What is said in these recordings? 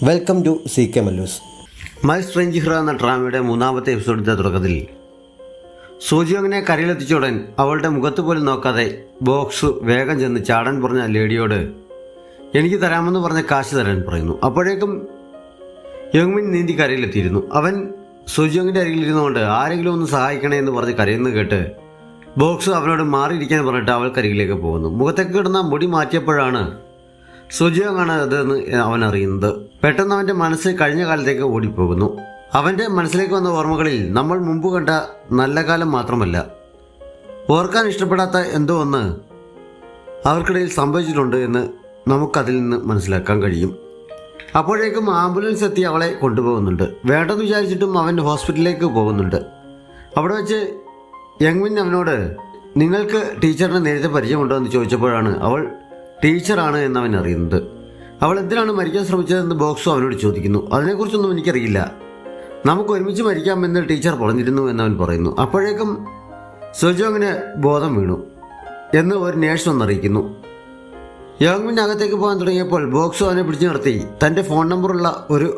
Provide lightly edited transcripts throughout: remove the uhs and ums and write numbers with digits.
Welcome to C K Mallus. My strange hero എന്ന ഡ്രാമയുടെ മൂന്നാമത്തെ എപ്പിസോഡിൻ്റെ തുടക്കത്തിൽ സോജിയോങ്ങിനെ കരയിലെത്തിച്ചുടൻ അവളുടെ മുഖത്ത് പോലും നോക്കാതെ ബോക്സ് വേഗം ചെന്ന് ചാടാൻ പറഞ്ഞ ലേഡിയോട് എനിക്ക് തരാമെന്ന് പറഞ്ഞ കാശ് തരാൻ പറയുന്നു. അപ്പോഴേക്കും യോങ്മിൻ നീന്തി കരയിലെത്തിയിരുന്നു. അവൻ സോജിയോങ്ങിൻ്റെ അരികിലിരുന്നുകൊണ്ട് ആരെങ്കിലും ഒന്ന് സഹായിക്കണേ എന്ന് പറഞ്ഞ് കരയുന്നത് കേട്ട് ബോക്സ് അവനോട് മാറിയിരിക്കാൻ പറഞ്ഞിട്ട് അവൾക്കരികിലേക്ക് പോകുന്നു. മുഖത്തേക്ക് കിടന്ന മുടി മാറ്റിയപ്പോഴാണ് സോജിയോങ്ങാണ് അതെന്ന് അവൻ അറിയുന്നത്. പെട്ടെന്ന് അവൻ്റെ മനസ്സ് കഴിഞ്ഞ കാലത്തേക്ക് ഓടിപ്പോകുന്നു. അവൻ്റെ മനസ്സിലേക്ക് വന്ന ഓർമ്മകളിൽ നമ്മൾ മുമ്പ് കണ്ട നല്ല കാലം മാത്രമല്ല, ഓർക്കാൻ ഇഷ്ടപ്പെടാത്ത എന്തോ ഒന്ന് അവർക്കിടയിൽ സംഭവിച്ചിട്ടുണ്ട് എന്ന് നമുക്കതിൽ നിന്ന് മനസ്സിലാക്കാൻ കഴിയും. അപ്പോഴേക്കും ആംബുലൻസ് എത്തി അവളെ കൊണ്ടുപോകുന്നുണ്ട്. വേണ്ടെന്ന് വിചാരിച്ചിട്ടും അവൻ ഹോസ്പിറ്റലിലേക്ക് പോകുന്നുണ്ട്. അവിടെ വെച്ച് യങ്മിൻ അവനോട് നിങ്ങൾക്ക് ടീച്ചറിനെ നേരത്തെ പരിചയമുണ്ടോ എന്ന് ചോദിച്ചപ്പോഴാണ് അവൾ ടീച്ചറാണ് എന്നവൻ അറിയുന്നത്. അവൾ എന്തിനാണ് മരിക്കാൻ ശ്രമിച്ചതെന്ന് ബോക്സും അവനോട് ചോദിക്കുന്നു. അതിനെക്കുറിച്ചൊന്നും എനിക്കറിയില്ല, നമുക്ക് ഒരുമിച്ച് മരിക്കാമെന്ന് ടീച്ചർ പറഞ്ഞിരുന്നു എന്നവൻ പറയുന്നു. അപ്പോഴേക്കും സോജിയോങ്ങിന് ബോധം വീണു എന്ന് ഒരു നേഴ്സ് വന്നറിയിക്കുന്നു. യോങ്മിൻ അകത്തേക്ക് പോകാൻ തുടങ്ങിയപ്പോൾ ബോക്സു അവനെ പിടിച്ചു നിർത്തി തൻ്റെ ഫോൺ നമ്പറുള്ള ഒരു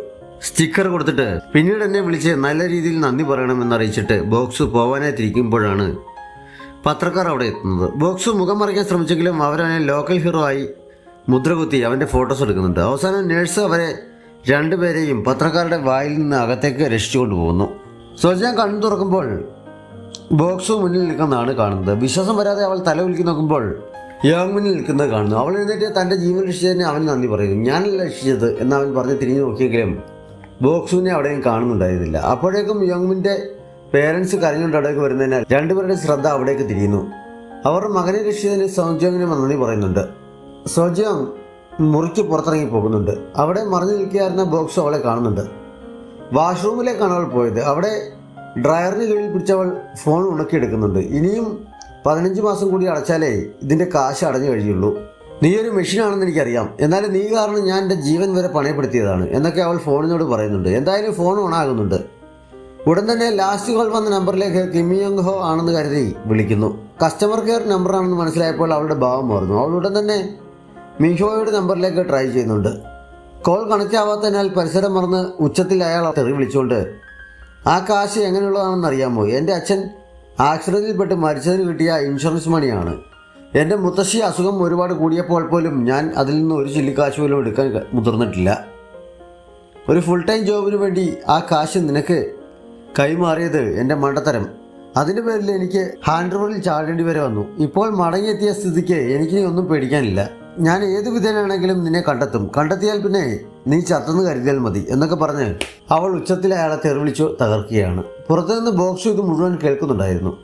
സ്റ്റിക്കർ കൊടുത്തിട്ട് പിന്നീട് എന്നെ വിളിച്ച് നല്ല രീതിയിൽ നന്ദി പറയണമെന്ന് അറിയിച്ചിട്ട് ബോക്സു പോവാനായി തിരിക്കുമ്പോഴാണ് പത്രക്കാർ അവിടെ എത്തുന്നത്. ബോക്സ് മുഖം മറയ്ക്കാൻ ശ്രമിച്ചെങ്കിലും അവരവനെ ലോക്കൽ ഹീറോ ആയി മുദ്രകുത്തി അവൻ്റെ ഫോട്ടോസ് എടുക്കുന്നുണ്ട്. അവസാനം നേഴ്സ് അവരെ രണ്ടുപേരെയും പത്രക്കാരുടെ വായിൽ നിന്ന് അകത്തേക്ക് രക്ഷിച്ചുകൊണ്ട് പോകുന്നു. സോജിയാൻ കണ്ണു തുറക്കുമ്പോൾ ബോക്സ് മുന്നിൽ നിൽക്കുന്നതാണ് കാണുന്നത്. വിശ്വാസം വരാതെ അവൾ തല ഉലുക്കി നോക്കുമ്പോൾ യോങ്മിനിൽ നിൽക്കുന്നത് കാണുന്നു. അവൾ എഴുന്നേറ്റ് തൻ്റെ ജീവൻ രക്ഷിച്ചതിന് അവൻ നന്ദി പറയുന്നു. ഞാനല്ല രക്ഷിച്ചത് എന്ന് അവൻ പറഞ്ഞ് തിരിഞ്ഞു നോക്കിയെങ്കിലും ബോക്സുവിനെ അവിടെയും കാണുന്നുണ്ടായിരുന്നില്ല. അപ്പോഴേക്കും യോങ്മിൻ്റെ പേരൻസ് കരഞ്ഞുകൊണ്ട് അവിടേക്ക് വരുന്നതിനാൽ രണ്ടുപേരുടെ ശ്രദ്ധ അവിടേക്ക് തിരിയുന്നു. അവർ മകനെ രക്ഷിച്ചതിന് സോജിയോങ്ങിന് നന്ദി പറയുന്നുണ്ട്. സോജിയോങ് മുറിക്ക് പുറത്തിറങ്ങി പോകുന്നുണ്ട്. അവിടെ മറിഞ്ഞു നിൽക്കുകയായിരുന്ന ബോക്സ് അവളെ കാണുന്നുണ്ട്. വാഷ്റൂമിലേക്കാണ് അവൾ പോയത്. അവിടെ ഡ്രയറിന് കീഴിൽ പിടിച്ചവൾ ഫോൺ ഉണക്കിയെടുക്കുന്നുണ്ട്. ഇനിയും 15 മാസം കൂടി അടച്ചാലേ ഇതിൻ്റെ കാശ് അടഞ്ഞു കഴിയുള്ളൂ. നീ ഒരു മെഷീനാണെന്ന് എനിക്കറിയാം, എന്നാലും നീ കാരണം ഞാൻ എൻ്റെ ജീവൻ വരെ പണയപ്പെടുത്തിയതാണ് എന്നൊക്കെ അവൾ ഫോണിനോട് പറയുന്നുണ്ട്. എന്തായാലും ഫോൺ ഓണാകുന്നുണ്ട്. ഉടൻ തന്നെ ലാസ്റ്റ് കോൾ വന്ന നമ്പറിലേക്ക് കിം യോങ് ഹോ ആണെന്ന് കരുതി വിളിക്കുന്നു. കസ്റ്റമർ കെയർ നമ്പറാണെന്ന് മനസ്സിലായപ്പോൾ അവളുടെ ഭാവം മാറുന്നു. അവൾ ഉടൻ തന്നെ മിഹോയുടെ നമ്പറിലേക്ക് ട്രൈ ചെയ്യുന്നുണ്ട്. കോൾ കണക്റ്റ് ആവാത്തതിനാൽ പരിസരം മറന്ന് ഉച്ചത്തിൽ അയാൾ തെറി വിളിച്ചുകൊണ്ട് ആ കാശ് എങ്ങനെയുള്ളതാണെന്ന് അറിയാമോ? എൻ്റെ അച്ഛൻ ആക്സിഡൻറ്റിൽപ്പെട്ട് മരിച്ചതിന് കിട്ടിയ ഇൻഷുറൻസ് മണിയാണ്. എൻ്റെ മുത്തശ്ശി അസുഖം ഒരുപാട് കൂടിയപ്പോൾ പോലും ഞാൻ അതിൽ നിന്ന് ഒരു ചില്ലിക്കാശ് പോലും എടുക്കാൻ മുതിർന്നിട്ടില്ല. ഒരു ഫുൾ ടൈം ജോബിന് വേണ്ടി ആ കാശ് നിനക്ക് കൈമാറിയത് എൻ്റെ മണ്ടത്തരം. അതിൻ്റെ പേരിൽ എനിക്ക് ഹാൻഡ് റോഡിൽ ചാടേണ്ടി വരെ വന്നു. ഇപ്പോൾ മടങ്ങിയെത്തിയ സ്ഥിതിക്ക് എനിക്ക് ഒന്നും പേടിക്കാനില്ല. ഞാൻ ഏത് വിധേനാണെങ്കിലും നിന്നെ കണ്ടെത്തിയാൽ പിന്നെ നീ ചത്തെന്ന് കരുതിയാൽ മതി എന്നൊക്കെ പറഞ്ഞ് അവൾ ഉച്ചത്തിൽ അയാളെ തെറിവിളിച്ചു തകർക്കുകയാണ്. പുറത്തുനിന്ന് ബോക്സ് ഇത് മുഴുവൻ കേൾക്കുന്നുണ്ടായിരുന്നു.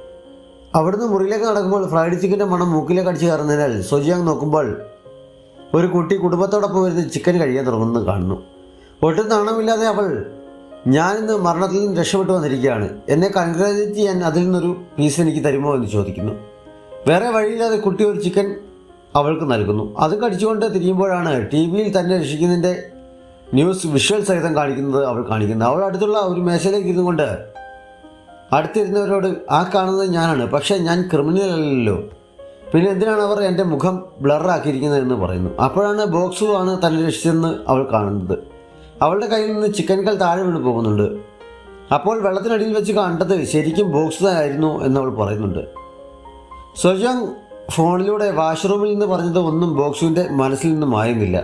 അവിടുന്ന് മുറിയിലേക്ക് നടക്കുമ്പോൾ ഫ്രൈഡ് ചിക്കൻ്റെ മണം മൂക്കിലേക്ക് അടിച്ചു കയറുന്നതിനാൽ സോജിയോങ് നോക്കുമ്പോൾ ഒരു കുട്ടി കുടുംബത്തോടൊപ്പം വരുന്ന ചിക്കൻ കഴിയാൻ തുടങ്ങുന്നത് കാണുന്നു. ഒട്ടും നാണമില്ലാതെ അവൾ ഞാനിന്ന് മരണത്തിൽ നിന്ന് രക്ഷപ്പെട്ടു വന്നിരിക്കുകയാണ്, എന്നെ കൺഗ്രാജുലേറ്റ് ചെയ്യാൻ അതിൽ നിന്നൊരു പീസ് എനിക്ക് തരുമോ എന്ന് ചോദിക്കുന്നു. വേറെ വഴിയില്ലാതെ കുട്ടി ഒരു ചിക്കൻ അവൾക്ക് നൽകുന്നു. അത് കടിച്ചുകൊണ്ട് തിരിയുമ്പോഴാണ് ടി വിയിൽ തന്നെ രക്ഷിക്കുന്നതിൻ്റെ ന്യൂസ് വിഷ്വൽ സഹിതം അവൾ കാണിക്കുന്നത്. അവൾ അടുത്തുള്ള ഒരു മേശയിലേക്ക് ഇരുന്നുകൊണ്ട് അടുത്തിരുന്നവരോട് ആ കാണുന്നത് ഞാനാണ്, പക്ഷേ ഞാൻ ക്രിമിനൽ അല്ലല്ലോ, പിന്നെ എന്തിനാണ് അവർ എൻ്റെ മുഖം ബ്ലറാക്കിയിരിക്കുന്നത് എന്ന് പറയുന്നു. അപ്പോഴാണ് ബോക്സു ആണ് തന്നെ രക്ഷിച്ചതെന്ന് അവൾ കാണുന്നത്. അവളുടെ കയ്യിൽ നിന്ന് ചിക്കൻ കൽ താഴെ വീണ് പോകുന്നുണ്ട്. അപ്പോൾ വെള്ളത്തിനടിയിൽ വെച്ച് കണ്ടത് ശരിക്കും ബോക്സ് ആയിരുന്നു എന്നവൾ പറയുന്നുണ്ട്. സോജിയോങ് ഫോണിലൂടെ വാഷ്റൂമിൽ നിന്ന് പറഞ്ഞത് ഒന്നും ബോക്സുവിൻ്റെ മനസ്സിൽ നിന്ന് മായുന്നില്ല.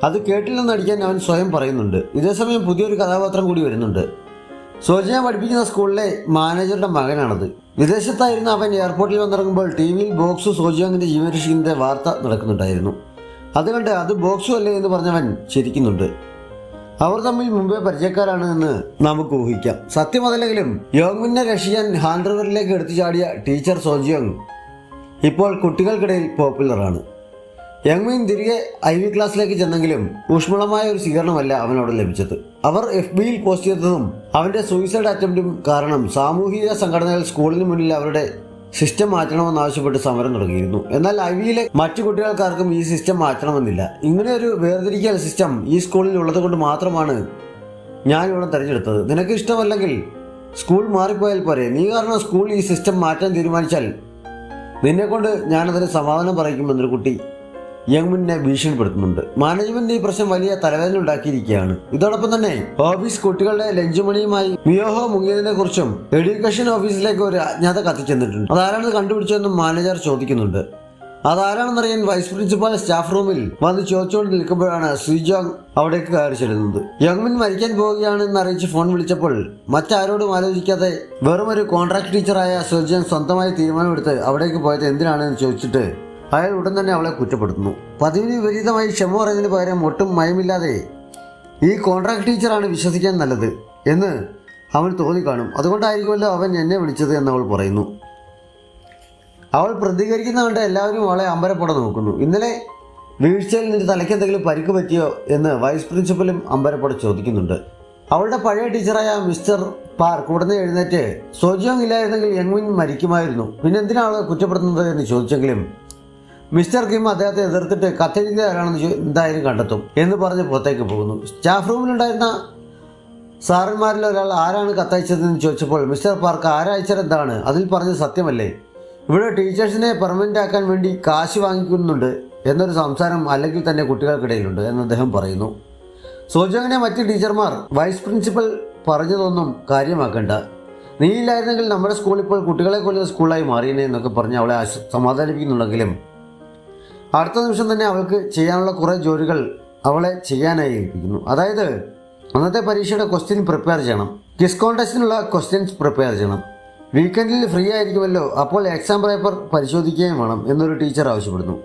അത് കേട്ടില്ലെന്നടിക്കാൻ അവൻ സ്വയം പറയുന്നുണ്ട്. ഇതേസമയം പുതിയൊരു കഥാപാത്രം കൂടി വരുന്നുണ്ട്. സോജിയോങ് പഠിപ്പിക്കുന്ന സ്കൂളിലെ മാനേജറുടെ മകനാണത്. വിദേശത്തായിരുന്ന അവൻ എയർപോർട്ടിൽ വന്നിറങ്ങുമ്പോൾ ടി വിയിൽ ബോക്സു സോജിയോങ്ങിൻ്റെ ജീവൻ രക്ഷിക്കുന്നതിൻ്റെ വാർത്ത നടക്കുന്നുണ്ടായിരുന്നു. അതുകൊണ്ട് അത് ബോക്സും അല്ലേ എന്ന് പറഞ്ഞവൻ ചിരിക്കുന്നുണ്ട്. അവർ തമ്മിൽ മുമ്പേ പരിചയക്കാരാണ് എന്ന് നമുക്ക് ഊഹിക്കാം. സത്യം അതല്ലെങ്കിലും യോങ്മിനെ രക്ഷിക്കാൻ ഹാൻഡ് റിവറിലേക്ക് എടുത്തു ചാടിയ ടീച്ചർ സോജിയോങ് ഇപ്പോൾ കുട്ടികൾക്കിടയിൽ പോപ്പുലറാണ്. യങ്മിൻ തിരികെ IV ക്ലാസ്സിലേക്ക് ചെന്നെങ്കിലും ഊഷ്മളമായ ഒരു സ്വീകരണമല്ല അവനോട് ലഭിച്ചത്. അവർ FBയിൽ പോസ്റ്റ് ചെയ്തതും അവൻ്റെ സൂയിസൈഡ് അറ്റംപ്റ്റും കാരണം സാമൂഹിക സംഘടനകൾ സ്കൂളിന് മുന്നിൽ അവരുടെ സിസ്റ്റം മാറ്റണമെന്നാവശ്യപ്പെട്ട് സമരം തുടങ്ങിയിരുന്നു. എന്നാൽ IVയിലെ മറ്റു കുട്ടികൾക്കാർക്കും ഈ സിസ്റ്റം മാറ്റണമെന്നില്ല. ഇങ്ങനെ ഒരു വേർതിരിക്കൽ സിസ്റ്റം ഈ സ്കൂളിൽ ഉള്ളത് കൊണ്ട് മാത്രമാണ് ഞാനിവിടെ തിരഞ്ഞെടുത്തത്. നിനക്ക് ഇഷ്ടമല്ലെങ്കിൽ സ്കൂൾ മാറിപ്പോയാൽ പോരെ. നീ കാരണം സ്കൂൾ ഈ സിസ്റ്റം മാറ്റാൻ തീരുമാനിച്ചാൽ നിന്നെക്കൊണ്ട് ഞാനതിന് സമാധാനം പറയിക്കുമെന്നൊരു കുട്ടി യങ്മിനെ ഭീഷണിപ്പെടുത്തുന്നുണ്ട്. മാനേജ്മെന്റ് ഈ പ്രശ്നം വലിയ തലവേദന ഉണ്ടാക്കിയിരിക്കുകയാണ്. ഇതോടൊപ്പം തന്നെ ഓഫീസ് കുട്ടികളുടെ ലഞ്ച് മണിയുമായി മിയോഹോ മുങ്ങിയതിനെ കുറിച്ചും എഡ്യൂക്കേഷൻ ഓഫീസിലേക്ക് ഒരു അജ്ഞാത കത്തിച്ചെന്നിട്ടുണ്ട്. അതാരാണെന്ന് കണ്ടുപിടിച്ചതെന്നും മാനേജർ ചോദിക്കുന്നുണ്ട്. അതാരാണെന്നറിയാൻ വൈസ് പ്രിൻസിപ്പാൾ സ്റ്റാഫ് റൂമിൽ വന്ന് ചോദിച്ചുകൊണ്ട് നിൽക്കുമ്പോഴാണ് സുജോങ് അവിടേക്ക് കയറി ചെല്ലുന്നത്. യങ്മിൻ മരിക്കാൻ പോവുകയാണെന്ന് അറിയിച്ച് ഫോൺ വിളിച്ചപ്പോൾ മറ്റാരോടും ആലോചിക്കാതെ വെറും ഒരു കോൺട്രാക്ട് ടീച്ചറായ സുജോങ് സ്വന്തമായി തീരുമാനമെടുത്ത് അവിടേക്ക് പോയത് എന്തിനാണെന്ന് ചോദിച്ചിട്ട് അയാൾ ഉടൻ തന്നെ അവളെ കുറ്റപ്പെടുത്തുന്നു. പതിവിന് വിപരീതമായി ക്ഷമ പറയുന്നതിന് പകരം ഒട്ടും മയമില്ലാതെ ഈ കോൺട്രാക്ട് ടീച്ചറാണ് വിശ്വസിക്കാൻ നല്ലത് എന്ന് അവൻ തോന്നിക്കാണും. അതുകൊണ്ടായിരിക്കുമല്ലോ അവൻ എന്നെ വിളിച്ചത് എന്ന് അവൾ പറയുന്നു. അവൾ പ്രതികരിക്കുന്ന കണ്ട് എല്ലാവരും അവളെ അമ്പരപ്പോടെ നോക്കുന്നു. ഇന്നലെ വീഴ്ചയിൽ നിന്ന് തലയ്ക്ക് എന്തെങ്കിലും പരിക്ക് പറ്റിയോ എന്ന് വൈസ് പ്രിൻസിപ്പലും അമ്പരപ്പോടെ ചോദിക്കുന്നുണ്ട്. അവളുടെ പഴയ ടീച്ചറായ മിസ്റ്റർ പാർക്ക് ഉടനെ എഴുന്നേറ്റ് സോജിയോങ് ഇല്ലായിരുന്നെങ്കിൽ യങ്മിൻ മരിക്കുമായിരുന്നു, പിന്നെ എന്തിനാണ് അവളെ കുറ്റപ്പെടുത്തുന്നത് എന്ന് ചോദിച്ചെങ്കിലും മിസ്റ്റർ കിം അദ്ദേഹത്തെ എതിർത്തിട്ട് കത്തെഴുതിയ ആരാണെന്ന് എന്തായാലും കണ്ടെത്തും എന്ന് പറഞ്ഞ് പുറത്തേക്ക് പോകുന്നു. സ്റ്റാഫ് റൂമിലുണ്ടായിരുന്ന സാറന്മാരിൽ ഒരാൾ ആരാണ് കത്തയച്ചതെന്ന് ചോദിച്ചപ്പോൾ മിസ്റ്റർ പാർക്ക് ആരയച്ചതെന്താണ്, അതിൽ പറഞ്ഞത് സത്യമല്ലേ, ഇവിടെ ടീച്ചേഴ്സിനെ പെർമനൻ്റ് ആക്കാൻ വേണ്ടി കാശ് വാങ്ങിക്കുന്നുണ്ട് എന്നൊരു സംസാരം അല്ലെങ്കിൽ തന്നെ കുട്ടികൾക്കിടയിലുണ്ട് എന്ന് അദ്ദേഹം പറയുന്നു. സോജോങ്ങിനെ മറ്റ് ടീച്ചർമാർ വൈസ് പ്രിൻസിപ്പൽ പറഞ്ഞതൊന്നും കാര്യമാക്കേണ്ട, നീയില്ലായിരുന്നെങ്കിൽ നമ്മുടെ സ്കൂൾ ഇപ്പോൾ കുട്ടികളെ കൊല്ലുന്ന സ്കൂളായി മാറിയേനെ എന്നൊക്കെ പറഞ്ഞ് അവളെ സമാധാനിപ്പിക്കുന്നുണ്ടെങ്കിലും അടുത്ത നിമിഷം തന്നെ അവൾക്ക് ചെയ്യാനുള്ള കുറേ ജോലികൾ അവളെ ചെയ്യാനായി ഏൽപ്പിക്കുന്നു. അതായത് അന്നത്തെ പരീക്ഷയുടെ ക്വസ്റ്റ്യൻ പ്രിപ്പയർ ചെയ്യണം, ക്വിസ് കോൺടെസ്റ്റിനുള്ള ക്വസ്റ്റ്യൻസ് പ്രിപ്പയർ ചെയ്യണം, വീക്കെൻഡിൽ ഫ്രീ ആയിരിക്കുമല്ലോ അപ്പോൾ എക്സാം പേപ്പർ പരിശോധിക്കുകയും വേണം എന്നൊരു ടീച്ചർ ആവശ്യപ്പെടുന്നു.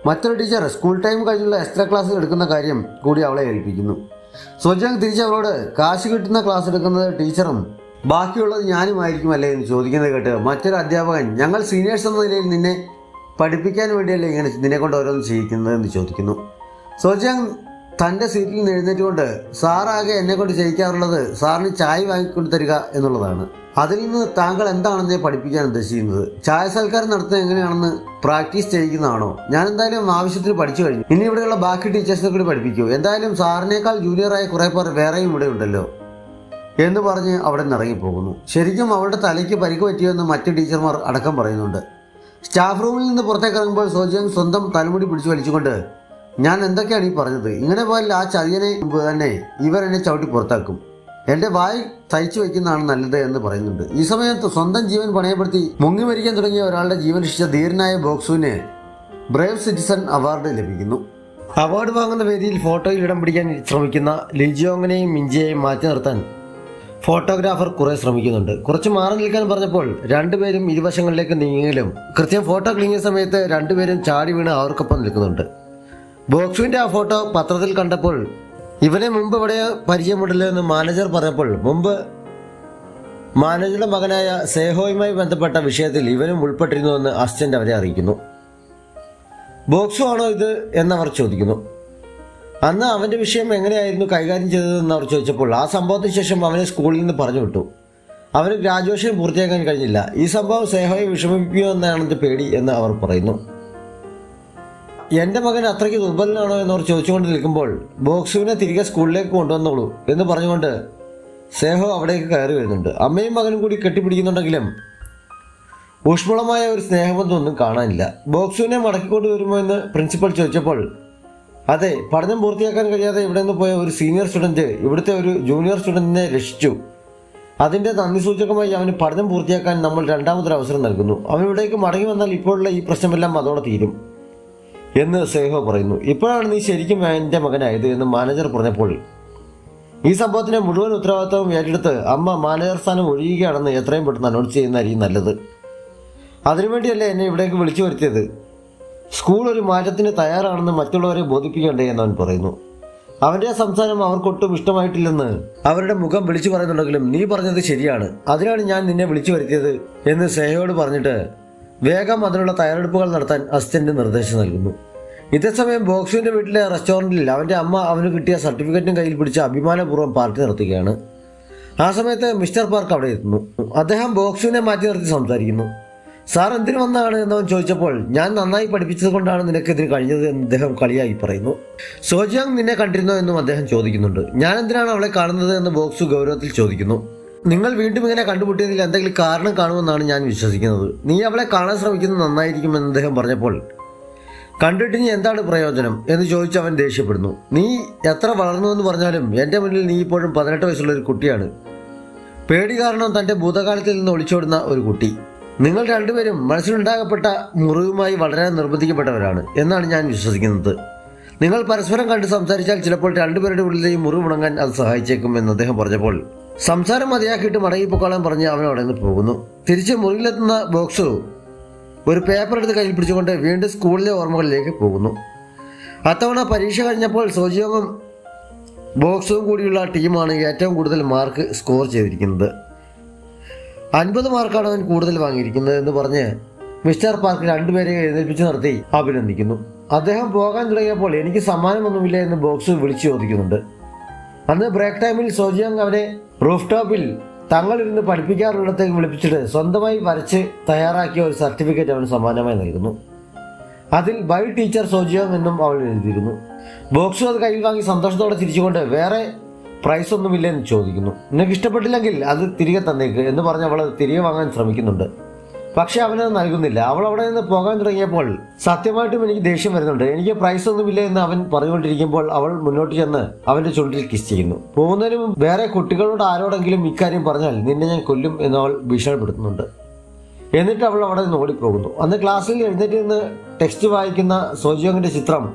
മറ്റൊരു ടീച്ചർ സ്കൂൾ ടൈം കഴിഞ്ഞുള്ള എക്സ്ട്രാ ക്ലാസ് എടുക്കുന്ന കാര്യം കൂടി അവളെ ഏൽപ്പിക്കുന്നു. സോജോങ് തിരിച്ച് അവളോട് കാശ് കിട്ടുന്ന ക്ലാസ് എടുക്കുന്നത് ടീച്ചറും ബാക്കിയുള്ളത് ഞാനുമായിരിക്കുമല്ലേ എന്ന് ചോദിക്കുന്നത് കേട്ട് മറ്റൊരു അധ്യാപകൻ ഞങ്ങൾ സീനിയേഴ്സ് എന്ന നിലയിൽ നിന്നെ പഠിപ്പിക്കാൻ വേണ്ടിയല്ലേ ഇങ്ങനെ നിന്നെ കൊണ്ട് ഓരോന്ന് ചെയ്യിക്കുന്നത് എന്ന് ചോദിക്കുന്നു. സോജോങ് തൻ്റെ സീറ്റിൽ നിന്ന് എഴുന്നേറ്റുകൊണ്ട് സാറാകെ എന്നെ കൊണ്ട് ചെയ്യിക്കാറുള്ളത് സാറിന് ചായ വാങ്ങിക്കൊണ്ട് തരിക എന്നുള്ളതാണ്, അതിൽ നിന്ന് താങ്കൾ എന്താണെന്ന് പഠിപ്പിക്കാൻ ഉദ്ദേശിക്കുന്നത്, ചായ സൽക്കാരം നടത്തുന്നത് എങ്ങനെയാണെന്ന് പ്രാക്ടീസ് ചെയ്യിക്കുന്നതാണോ, ഞാൻ എന്തായാലും ആവശ്യത്തിന് പഠിച്ചു കഴിഞ്ഞു, ഇനി ഇവിടെയുള്ള ബാക്കി ടീച്ചേഴ്സിനെ കൂടി പഠിപ്പിക്കൂ, എന്തായാലും സാറിനേക്കാൾ ജൂനിയറായ കുറേ പേർ വേറെയും ഇവിടെ ഉണ്ടല്ലോ എന്ന് പറഞ്ഞ് അവിടെ നിന്ന് ഇറങ്ങിപ്പോകുന്നു. ശരിക്കും അവളുടെ തലയ്ക്ക് പരിക്ക് പറ്റിയെന്ന് മറ്റ് ടീച്ചർമാർ അടക്കം പറയുന്നുണ്ട്. സ്റ്റാഫ് റൂമിൽ നിന്ന് പുറത്തേക്ക് ഇറങ്ങുമ്പോൾ സോജിയോങ് സ്വന്തം തലമുടി പിടിച്ചു വലിച്ചുകൊണ്ട് ഞാൻ എന്തൊക്കെയാണ് ഈ പറഞ്ഞത്, ഇങ്ങനെ പോയാൽ ആ ചതിയനെ തന്നെ ഇവർ എന്നെ ചവിട്ടി പുറത്താക്കും, എൻ്റെ വായി തയ്ച്ചു വയ്ക്കുന്നതാണ് നല്ലത് എന്ന് പറയുന്നുണ്ട്. ഈ സമയത്ത് സ്വന്തം ജീവൻ പണയപ്പെടുത്തി മുങ്ങി മരിക്കാൻ തുടങ്ങിയ ഒരാളുടെ ജീവൻ രക്ഷിച്ച ധീരനായ ബോക്സുവിന് ബ്രേവ് സിറ്റിസൺ അവാർഡ് ലഭിക്കുന്നു. അവാർഡ് വാങ്ങുന്ന വേദിയിൽ ഫോട്ടോയിൽ ഇടം പിടിക്കാൻ ശ്രമിക്കുന്ന ലിജിയോങ്ങിനെയും മിഞ്ചിയെയും മാറ്റി നിർത്താൻ ഫോട്ടോഗ്രാഫർ കുറെ ശ്രമിക്കുന്നുണ്ട്. കുറച്ച് മാറി നിൽക്കാൻ പറഞ്ഞപ്പോൾ രണ്ടുപേരും ഇരുവശങ്ങളിലേക്ക് നീങ്ങിയെങ്കിലും കൃത്യം ഫോട്ടോ ക്ലിങ്ങിയ സമയത്ത് രണ്ടുപേരും ചാടി വീണ് അവർക്കൊപ്പം നിൽക്കുന്നുണ്ട്. ബോക്സുവിൻ്റെ ആ ഫോട്ടോ പത്രത്തിൽ കണ്ടപ്പോൾ ഇവനെ മുമ്പ് ഇവിടെ പരിചയമുണ്ടല്ലോ എന്ന് മാനേജർ പറഞ്ഞപ്പോൾ മുമ്പ് മാനേജറുടെ മകനായ സേഹോയുമായി ബന്ധപ്പെട്ട വിഷയത്തിൽ ഇവനും ഉൾപ്പെട്ടിരുന്നുവെന്ന് അസിസ്റ്റന്റ് അവരെ അറിയിക്കുന്നു. ബോക്സു ആണോ ഇത് എന്നവർ ചോദിക്കുന്നു. അന്ന് അവൻ്റെ വിഷയം എങ്ങനെയായിരുന്നു കൈകാര്യം ചെയ്തതെന്ന് അവർ ചോദിച്ചപ്പോൾ ആ സംഭവത്തിന് ശേഷം അവനെ സ്കൂളിൽ നിന്ന് പറഞ്ഞു വിട്ടു, അവന് ഗ്രാജുവേഷൻ പൂർത്തിയാക്കാൻ കഴിഞ്ഞില്ല, ഈ സംഭവം സേഹോയെ വിഷമിപ്പിക്കുമോ എന്നാണ് എൻ്റെ പേടി എന്ന് അവർ പറയുന്നു. എൻ്റെ മകൻ അത്രയ്ക്ക് ദുർബലനാണോ എന്നവർ ചോദിച്ചുകൊണ്ട് നിൽക്കുമ്പോൾ ബോക്സുവിനെ തിരികെ സ്കൂളിലേക്ക് കൊണ്ടുവന്നോളൂ എന്ന് പറഞ്ഞുകൊണ്ട് സേഹോ അവിടേക്ക് കയറി വരുന്നുണ്ട്. അമ്മയും മകനും കൂടി കെട്ടിപ്പിടിക്കുന്നുണ്ടെങ്കിലും ഊഷ്മളമായ ഒരു സ്നേഹബന്ധമൊന്നും കാണാനില്ല. ബോക്സുവിനെ മടക്കിക്കൊണ്ട് വരുമോ എന്ന് പ്രിൻസിപ്പൽ ചോദിച്ചപ്പോൾ അതെ, പഠനം പൂർത്തിയാക്കാൻ കഴിയാതെ ഇവിടെ നിന്ന് പോയ ഒരു സീനിയർ സ്റ്റുഡൻറ്റ് ഇവിടുത്തെ ഒരു ജൂനിയർ സ്റ്റുഡൻറ്റിനെ രക്ഷിച്ചു, അതിൻ്റെ നന്ദി സൂചകമായി അവന് പഠനം പൂർത്തിയാക്കാൻ നമ്മൾ രണ്ടാമതൊരു അവസരം നൽകുന്നു, അവൻ ഇവിടേക്ക് മടങ്ങി വന്നാൽ ഇപ്പോഴുള്ള ഈ പ്രശ്നമെല്ലാം അതോടെ തീരും എന്ന് സേഹോ പറയുന്നു. ഇപ്പോഴാണ് നീ ശരിക്കും എൻ്റെ മകനായത് എന്ന് മാനേജർ പറഞ്ഞപ്പോൾ ഈ സംഭവത്തിൻ്റെ മുഴുവൻ ഉത്തരവാദിത്വം ഏറ്റെടുത്ത് അമ്മ മാനേജർ സ്ഥാനം ഒഴിയുകയാണെന്ന് എത്രയും പെട്ടെന്ന് അനൗൺസ് ചെയ്യുന്നതായിരിക്കും നല്ലത്, അതിനുവേണ്ടിയല്ലേ എന്നെ ഇവിടേക്ക് വിളിച്ചു വരുത്തിയത്, സ്കൂൾ ഒരു മാറ്റത്തിന് തയ്യാറാണെന്ന് മറ്റുള്ളവരെ ബോധിപ്പിക്കണ്ടേ എന്നവൻ പറയുന്നു. അവൻ്റെ സംസാരം അവർക്കൊട്ടും ഇഷ്ടമായിട്ടില്ലെന്ന് അവരുടെ മുഖം വിളിച്ചു പറയുന്നുണ്ടെങ്കിലും നീ പറഞ്ഞത് ശരിയാണ്, അതിനാണ് ഞാൻ നിന്നെ വിളിച്ചു വരുത്തിയത് എന്ന് സേഹയോട് പറഞ്ഞിട്ട് വേഗം അതിനുള്ള തയ്യാറെടുപ്പുകൾ നടത്താൻ അസിസ്റ്റന്റ് നിർദ്ദേശം നൽകുന്നു. ഇതേസമയം ബോക്സുവിൻ്റെ വീട്ടിലെ റെസ്റ്റോറൻറ്റിൽ അവൻ്റെ അമ്മ അവന് കിട്ടിയ സർട്ടിഫിക്കറ്റും കയ്യിൽ പിടിച്ച് അഭിമാനപൂർവ്വം പാർട്ടി നടത്തുകയാണ്. ആ സമയത്ത് മിസ്റ്റർ പാർക്ക് അവിടെ എത്തുന്നു. അദ്ദേഹം ബോക്സുവിനെ മാറ്റി നിർത്തി സംസാരിക്കുന്നു. സാർ എന്തിനു വന്നതാണ് എന്നവൻ ചോദിച്ചപ്പോൾ ഞാൻ നന്നായി പഠിപ്പിച്ചത് കൊണ്ടാണ് നിനക്കെതിരെ കഴിഞ്ഞത് എന്ന് അദ്ദേഹം കളിയായി പറയുന്നു. സോജിയോങ് നിന്നെ കണ്ടിരുന്നോ എന്നും അദ്ദേഹം ചോദിക്കുന്നുണ്ട്. ഞാൻ എന്തിനാണ് അവളെ കാണുന്നത് എന്ന് ബോക്സു ഗൗരവത്തിൽ ചോദിക്കുന്നു. നിങ്ങൾ വീണ്ടും ഇങ്ങനെ കണ്ടുമുട്ടിയതിൽ എന്തെങ്കിലും കാരണം കാണുമെന്നാണ് ഞാൻ വിശ്വസിക്കുന്നത്, നീ അവളെ കാണാൻ ശ്രമിക്കുന്നത് നന്നായിരിക്കുമെന്ന് അദ്ദേഹം പറഞ്ഞപ്പോൾ കണ്ടിട്ട് ഇനി എന്താണ് പ്രയോജനം എന്ന് ചോദിച്ച് അവൻ ദേഷ്യപ്പെടുന്നു. നീ എത്ര വളർന്നു എന്ന് പറഞ്ഞാലും എൻ്റെ മുന്നിൽ നീ ഇപ്പോഴും 18 വയസ്സുള്ള ഒരു കുട്ടിയാണ്. പേടി കാരണം തൻ്റെ ഭൂതകാലത്തിൽ നിന്ന് ഒളിച്ചോടുന്ന ഒരു കുട്ടി. നിങ്ങൾ രണ്ടുപേരും മനസ്സിലുണ്ടാകപ്പെട്ട മുറിവുമായി വളരാൻ നിർബന്ധിക്കപ്പെട്ടവരാണ് എന്നാണ് ഞാൻ വിശ്വസിക്കുന്നത്. നിങ്ങൾ പരസ്പരം കണ്ട് സംസാരിച്ചാൽ ചിലപ്പോൾ രണ്ടുപേരുടെ ഉള്ളിലെയും മുറിവുണങ്ങാൻ അത് സഹായിച്ചേക്കും എന്ന് അദ്ദേഹം പറഞ്ഞപ്പോൾ സംസാരം മതിയാക്കിയിട്ട് മടങ്ങിപ്പോക്കാളാൻ പറഞ്ഞ് അവൻ അവിടെ നിന്ന് പോകുന്നു. തിരിച്ച് മുറിയിലെത്തുന്ന ബോക്സു ഒരു പേപ്പർ എടുത്ത് കയ്യിൽ പിടിച്ചുകൊണ്ട് വീണ്ടും സ്കൂളിലെ ഓർമ്മകളിലേക്ക് പോകുന്നു. അത്തവണ പരീക്ഷ കഴിഞ്ഞപ്പോൾ സോജിയോങ്ങും ബോക്സും കൂടിയുള്ള ടീമാണ് ഏറ്റവും കൂടുതൽ മാർക്ക് സ്കോർ ചെയ്തിരിക്കുന്നത്. 50 മാർക്കാണ് അവൻ കൂടുതൽ വാങ്ങിയിരിക്കുന്നത് എന്ന് പറഞ്ഞ് മിസ്റ്റർ പാർക്ക് രണ്ടുപേരെ എഴുന്നേൽപ്പിച്ച് നിർത്തി അഭിനന്ദിക്കുന്നു. അദ്ദേഹം പോകാൻ തുടങ്ങിയപ്പോൾ എനിക്ക് സമ്മാനമൊന്നുമില്ല എന്ന് ബോക്സ് വിളിച്ചു ചോദിക്കുന്നുണ്ട്. അന്ന് ബ്രേക്ക് ടൈമിൽ സോജിയോങ് അവനെ റൂഫ് ടോപ്പിൽ തങ്ങളിരുന്ന് പഠിപ്പിക്കാറുള്ളിടത്തേക്ക് വിളിപ്പിച്ചിട്ട് സ്വന്തമായി വരച്ച് തയ്യാറാക്കിയ ഒരു സർട്ടിഫിക്കറ്റ് അവന് സമ്മാനമായി നൽകുന്നു. അതിൽ ബൈ ടീച്ചർ സോജിയോങ് എന്നും അവൾ എഴുതിയിരുന്നു. ബോക്സും അത് കയ്യിൽ വാങ്ങി സന്തോഷത്തോടെ തിരിച്ചുകൊണ്ട് വേറെ പ്രൈസ് ഒന്നുമില്ലെന്ന് ചോദിക്കുന്നു. നിനക്ക് ഇഷ്ടപ്പെട്ടില്ലെങ്കിൽ അത് തിരികെ തന്നേക്ക് എന്ന് പറഞ്ഞ് അവൾ തിരികെ വാങ്ങാൻ ശ്രമിക്കുന്നുണ്ട്. പക്ഷെ അവനത് നൽകുന്നില്ല. അവൾ അവിടെ നിന്ന് പോകാൻ തുടങ്ങിയപ്പോൾ സത്യമായിട്ടും എനിക്ക് ദേഷ്യം വരുന്നുണ്ട്. എനിക്ക് പ്രൈസ് ഒന്നുമില്ല എന്ന് അവൻ പറഞ്ഞുകൊണ്ടിരിക്കുമ്പോൾ അവൾ മുന്നോട്ട് ചെന്ന് അവൻ്റെ ചുണ്ടിൽ കിസ് ചെയ്യുന്നു. പോകുന്നതിന് മുമ്പ് വേറെ കുട്ടികളോട് ആരോടെങ്കിലും ഇക്കാര്യം പറഞ്ഞാൽ നിന്നെ ഞാൻ കൊല്ലും എന്ന് അവൾ ഭീഷണിപ്പെടുത്തുന്നുണ്ട്. എന്നിട്ട് അവൾ അവിടെ നിന്ന് ഓടിപ്പോകുന്നു. അന്ന് ക്ലാസ്സിൽ എഴുന്നേറ്റ് നിന്ന് ടെക്സ്റ്റ് വായിക്കുന്ന സോജിയോങ്ങിൻ്റെ ചിത്രം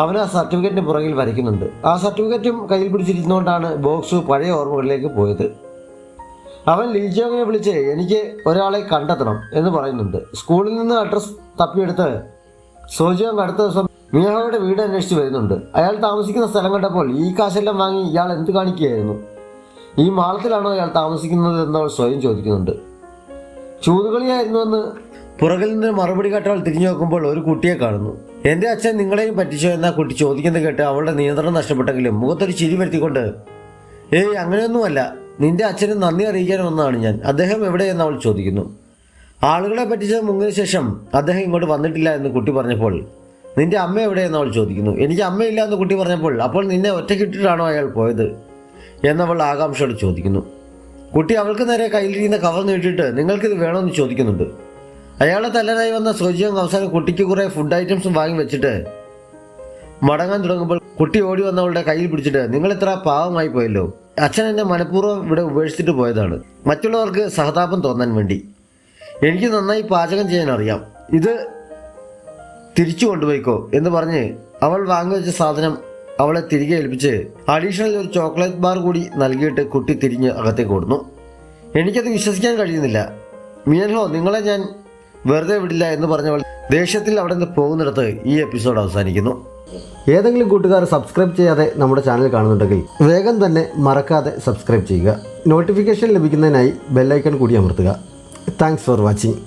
അവൻ ആ സർട്ടിഫിക്കറ്റിന് പുറകിൽ വരയ്ക്കുന്നുണ്ട്. ആ സർട്ടിഫിക്കറ്റും കയ്യിൽ പിടിച്ചിരിക്കുന്നതുകൊണ്ടാണ് ബോക്സ് പഴയ ഓർമ്മകളിലേക്ക് പോയത്. അവൻ ലീജിയോങ്ങിനെ വിളിച്ച് എനിക്ക് ഒരാളെ കണ്ടെത്തണം എന്ന് പറയുന്നുണ്ട്. സ്കൂളിൽ നിന്ന് അഡ്രസ്സ് തപ്പിയെടുത്ത് സോജിയോങ് അടുത്ത ദിവസം മിയാഹോയുടെ വീട് അന്വേഷിച്ച് വരുന്നുണ്ട്. അയാൾ താമസിക്കുന്ന സ്ഥലം കണ്ടപ്പോൾ ഈ കാശെല്ലാം വാങ്ങി ഇയാൾ എന്ത് കാണിക്കുകയായിരുന്നു? ഈ മാളത്തിലാണോ അയാൾ താമസിക്കുന്നത് എന്ന് അവൾ സ്വയം ചോദിക്കുന്നുണ്ട്. ചൂതുകളിയായിരുന്നുവെന്ന് പുറകിൽ നിന്ന് മറുപടി കേട്ടവൾ തിരിഞ്ഞു നോക്കുമ്പോൾ ഒരു കുട്ടിയെ കാണുന്നു. എൻ്റെ അച്ഛൻ നിങ്ങളെയും പറ്റിച്ചോ എന്ന കുട്ടി ചോദിക്കുന്നത് കേട്ട് അവളുടെ നിയന്ത്രണം നഷ്ടപ്പെട്ടെങ്കിലും മുഖത്തൊരു ചിരി വരുത്തിക്കൊണ്ട് ഏയ് അങ്ങനെയൊന്നുമല്ല, നിന്റെ അച്ഛന് നന്ദി അറിയിക്കാൻ വന്നതാണ് ഞാൻ. അദ്ദേഹം എവിടെയെന്ന് അവൾ ചോദിക്കുന്നു. ആളുകളെ പറ്റിച്ച് മുങ്ങിയ ശേഷം അദ്ദേഹം ഇങ്ങോട്ട് വന്നിട്ടില്ല എന്ന് കുട്ടി പറഞ്ഞപ്പോൾ നിന്റെ അമ്മ എവിടെയെന്ന് അവൾ ചോദിക്കുന്നു. എനിക്ക് അമ്മയില്ല എന്ന് കുട്ടി പറഞ്ഞപ്പോൾ അപ്പോൾ നിന്നെ ഒറ്റക്കിട്ടിട്ടാണോ അയാൾ പോയത് എന്നവൾ ആകാംക്ഷയോട് ചോദിക്കുന്നു. കുട്ടി അവൾക്ക് നേരെ കയ്യിലിരിക്കുന്ന കവർ നീട്ടിയിട്ട് നിങ്ങൾക്കിത് വേണമെന്ന് ചോദിക്കുന്നുണ്ട്. അയാളെ തല്ലാനായി വന്ന സോജിയോങ് അവസാനം കുട്ടിക്ക് കുറേ ഫുഡ് ഐറ്റംസും വാങ്ങി വെച്ചിട്ട് മടങ്ങാൻ തുടങ്ങുമ്പോൾ കുട്ടി ഓടി വന്നവളുടെ കയ്യിൽ പിടിച്ചിട്ട് നിങ്ങൾ ഇത്ര പാവമായി പോയല്ലോ, അച്ഛൻ എന്നെ മനഃപൂർവ്വം ഇവിടെ ഉപേക്ഷിച്ചിട്ട് പോയതാണ്, മറ്റുള്ളവർക്ക് സഹതാപം തോന്നാൻ വേണ്ടി. എനിക്ക് നന്നായി പാചകം ചെയ്യാൻ അറിയാം, ഇത് തിരിച്ചു കൊണ്ടുപോയിക്കോ എന്ന് പറഞ്ഞ് അവൾ വാങ്ങിവെച്ച സാധനം അവളെ തിരികെ ഏൽപ്പിച്ച് അഡീഷണൽ ഒരു ചോക്ലേറ്റ് ബാർ കൂടി നൽകിയിട്ട് കുട്ടി തിരിഞ്ഞ് അകത്തേക്ക് ഓടുന്നു. എനിക്കത് വിശ്വസിക്കാൻ കഴിയുന്നില്ല. മിയൻഹോ, നിങ്ങളെ ഞാൻ വെറുതെ വിടില്ല എന്ന് പറഞ്ഞവൾ ദേഷ്യത്തിൽ അവിടെ നിന്ന് പോകുന്നിടത്ത് ഈ എപ്പിസോഡ് അവസാനിക്കുന്നു. ഏതെങ്കിലും കൂട്ടുകാർ സബ്സ്ക്രൈബ് ചെയ്യാതെ നമ്മുടെ ചാനൽ കാണുന്നുണ്ടെങ്കിൽ വേഗം തന്നെ മറക്കാതെ സബ്സ്ക്രൈബ് ചെയ്യുക. നോട്ടിഫിക്കേഷൻ ലഭിക്കുന്നതിനായി ബെല്ലൈക്കൺ കൂടി അമർത്തുക. Thanks for watching.